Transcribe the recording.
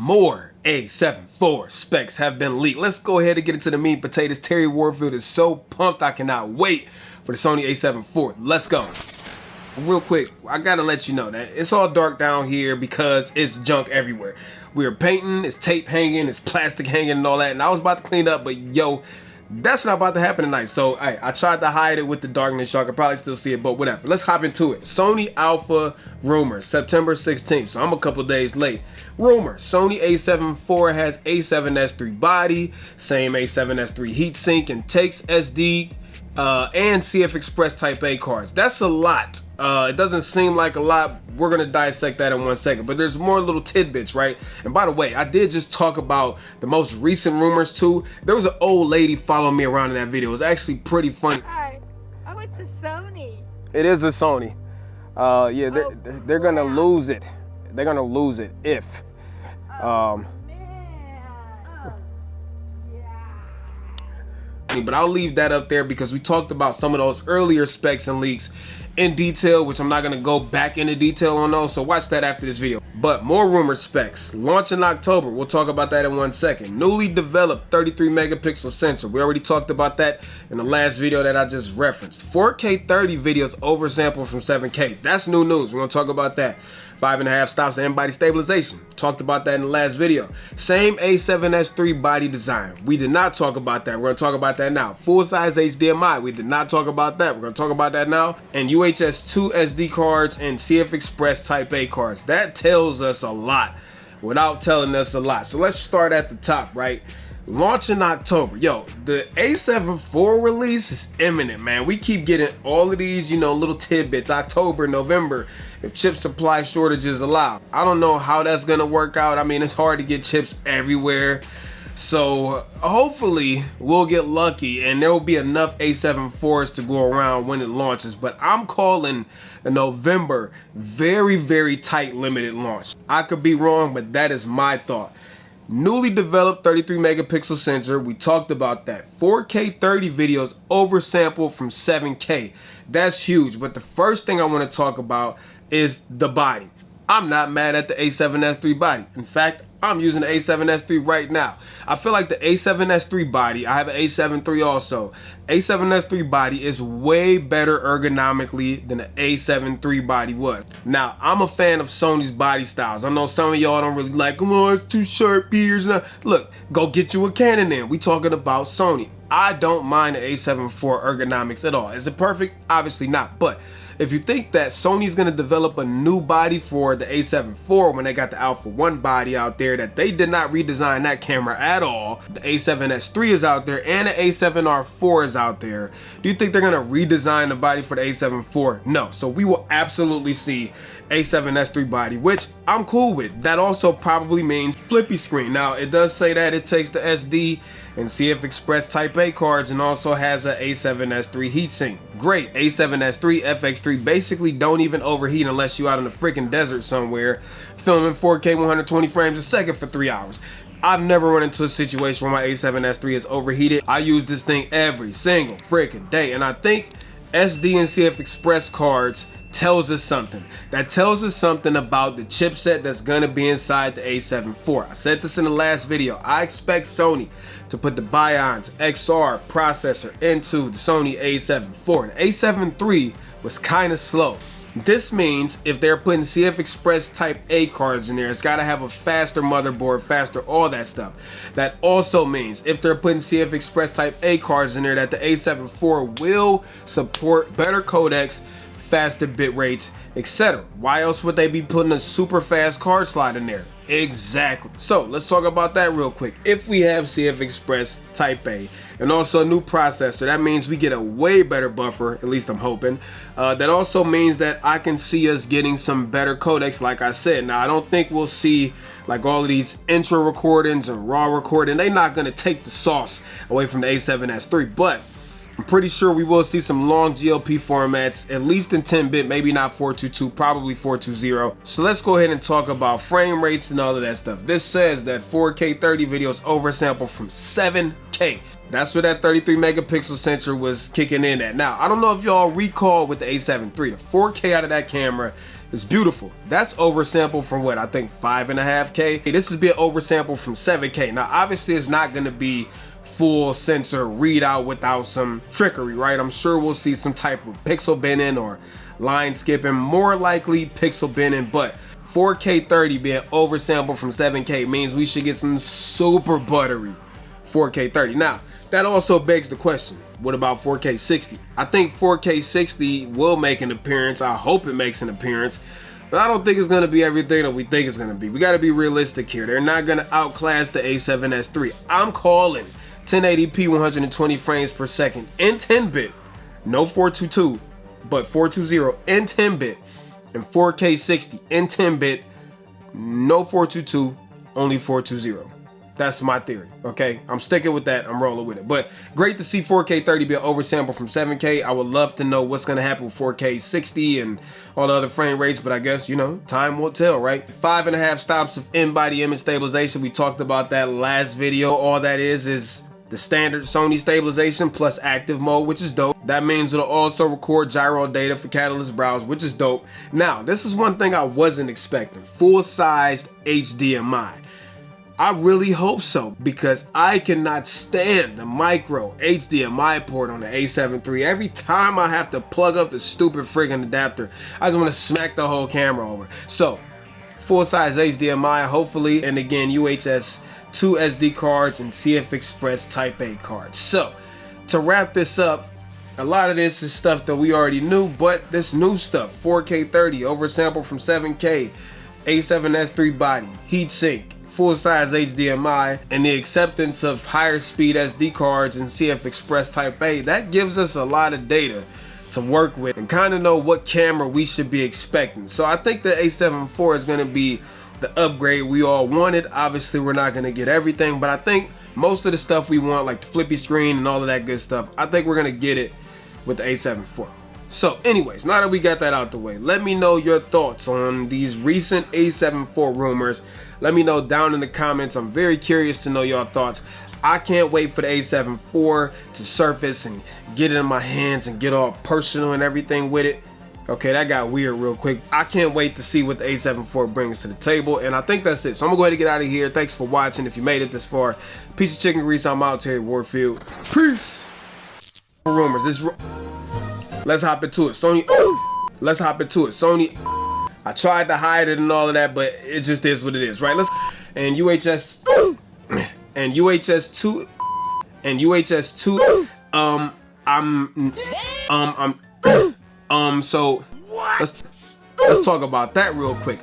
more A7IV specs have been leaked. Let's go ahead and get into the meat and potatoes. Terry Warfield is so pumped. I cannot wait for the Sony A7IV. Let's go. Real quick, I gotta let you know that it's all dark down here because it's junk everywhere. We're painting, it's tape hanging, it's plastic hanging and all that, and I was about to clean up, but yo, that's not about to happen tonight. So I tried to hide it with the darkness. Y'all can probably still see it, but whatever. Let's hop into it. Sony Alpha rumors, September 16th. So I'm a couple days late. Rumor: Sony A7IV has A7S3 body, same A7S3 heatsink, and takes SD and CF Express Type A cards. That's a lot. It doesn't seem like a lot. We're gonna dissect that in 1 second, but there's more little tidbits, right? And by the way, I did just talk about the most recent rumors too. There was an old lady following me around in that video. It was actually pretty funny. Hi. Oh, it's a Sony. It is a Sony. Yeah, they're gonna lose it. They're gonna lose it if. Man. But I'll leave that up there because we talked about some of those earlier specs and leaks in detail, which I'm not going to go back into detail on those, so watch that after this video. But more rumored specs. Launch in October. We'll talk about that in 1 second. Newly developed 33 megapixel sensor. We already talked about that in the last video that I just referenced. 4K 30 videos oversampled from 7K. That's new news. We're going to talk about that. 5.5 stops of in-body stabilization. Talked about that in the last video. Same A7S3 body design. We did not talk about that. We're going to talk about that now. Full-size HDMI. We did not talk about that. We're going to talk about that now. And UHS 2 SD cards and CF Express Type A cards. That tells us a lot without telling us a lot. So let's start at the top, right? Launch in October. Yo, the A7IV release is imminent, man. We keep getting all of these, you know, little tidbits. October, November, if chip supply shortages allow. I don't know how that's gonna work out. I mean, it's hard to get chips everywhere. So hopefully we'll get lucky and there will be enough A7IVs to go around when it launches. But I'm calling a November very, very tight limited launch. I could be wrong, but that is my thought. Newly developed 33 megapixel sensor. We talked about that. 4K 30 videos oversampled from 7K. That's huge. But the first thing I want to talk about is the body. I'm not mad at the A7S3 body. In fact, I'm using the A7S3 right now. I feel like the A7S3 body, I have an A7 III also. A7S3 body is way better ergonomically than the A7 III body was. Now, I'm a fan of Sony's body styles. I know some of y'all don't really like them. Oh, it's too sharp ears. Look, go get you a Canon then. We talking about Sony. I don't mind the A7 IV ergonomics at all. Is it perfect? Obviously not. But if you think that Sony's gonna develop a new body for the A7 IV when they got the Alpha 1 body out there, that they did not redesign that camera at all. The A7S3 is out there and the A7R4 is out there. Do you think they're gonna redesign the body for the A7 IV? No. So we will absolutely see A7S3 body, which I'm cool with. That also probably means flippy screen. Now it does say that it takes the SD and CF Express Type A cards and also has a A7S3 heatsink. Great. A7S3, FX3 basically don't even overheat unless you out in the freaking desert somewhere filming 4K 120 frames a second for 3 hours. I've never run into a situation where my A7S3 is overheated. I use this thing every single freaking day, and I think SD and CF Express cards tells us something. That tells us something about the chipset that's gonna be inside the A7 IV. I said this in the last video. I expect Sony to put the Bions XR processor into the Sony A7 IV. The A7 III was kind of slow. This means if they're putting CF Express Type A cards in there, it's got to have a faster motherboard, faster all that stuff. That also means if they're putting CF Express Type A cards in there, that the A7 IV will support better codecs, faster bit rates, etc. Why else would they be putting a super fast card slot in there? Exactly. So let's talk about that real quick. If we have CF Express Type A and also a new processor, that means we get a way better buffer, at least I'm hoping. That also means that I can see us getting some better codecs, like I said. Now, I don't think we'll see like all of these intro recordings and raw recording. They're not going to take the sauce away from the A7S3, but I'm pretty sure we will see some long GLP formats, at least in 10-bit, maybe not 422, probably 420. So let's go ahead and talk about frame rates and all of that stuff. This says that 4K 30 videos oversample from 7K. That's where that 33 megapixel sensor was kicking in at. Now, I don't know if y'all recall with the A7 III, the 4K out of that camera It's beautiful. That's oversampled from what, I think 5.5K. This is being oversampled from 7K. Now, obviously, it's not gonna be full sensor readout without some trickery, right? I'm sure we'll see some type of pixel binning or line skipping, more likely pixel binning, but 4K 30 being oversampled from 7K means we should get some super buttery 4K 30. Now, that also begs the question, what about 4K 60? I think 4K 60 will make an appearance. I hope it makes an appearance, but I don't think it's gonna be everything that we think it's gonna be. We gotta be realistic here. They're not gonna outclass the A7S III. I'm calling 1080p 120 frames per second in 10-bit, no 422, but 420 in 10-bit, and 4K 60 in 10-bit, no 422, only 420. That's my theory, okay? I'm sticking with that. I'm rolling with it. But great to see 4K 30 be oversampled from 7K. I would love to know what's going to happen with 4K 60 and all the other frame rates, but I guess, you know, time will tell, right? 5.5 stops of in-body image stabilization. We talked about that last video. All that is the standard Sony stabilization plus active mode, which is dope. That means it'll also record gyro data for Catalyst browse, which is dope. Now, this is one thing I wasn't expecting. Full-sized HDMI. I really hope so, because I cannot stand the micro HDMI port on the A7 III. Every time I have to plug up the stupid friggin' adapter, I just want to smack the whole camera over. So, full-size HDMI, hopefully, and again, UHS 2 SD cards and CF Express Type A cards. So, to wrap this up, a lot of this is stuff that we already knew, but this new stuff, 4K 30, oversampled from 7K, A7S III body, heatsink, full-size HDMI, and the acceptance of higher speed SD cards and CF Express Type A, that gives us a lot of data to work with and kind of know what camera we should be expecting. So I think the A7 IV is going to be the upgrade we all wanted. Obviously, we're not going to get everything, but I think most of the stuff we want, like the flippy screen and all of that good stuff, I think we're going to get it with the A7 IV. So anyways, now that we got that out the way, let me know your thoughts on these recent A7 IV rumors. Let me know down in the comments. I'm very curious to know your thoughts. I can't wait for the A7 IV to surface and get it in my hands and get all personal and everything with it. Okay, that got weird real quick. I can't wait to see what the A7 IV brings to the table, and I think that's it. So I'm gonna go ahead and get out of here. Thanks for watching. If you made it this far, piece of chicken grease. I'm out, Terry Warfield. Peace. Rumors. Let's hop into it. Sony. Let's hop into it. Sony. I tried to hide it and all of that, but it just is what it is, right? Let's. And UHS. And UHS 2. And UHS 2. So let's talk about that real quick.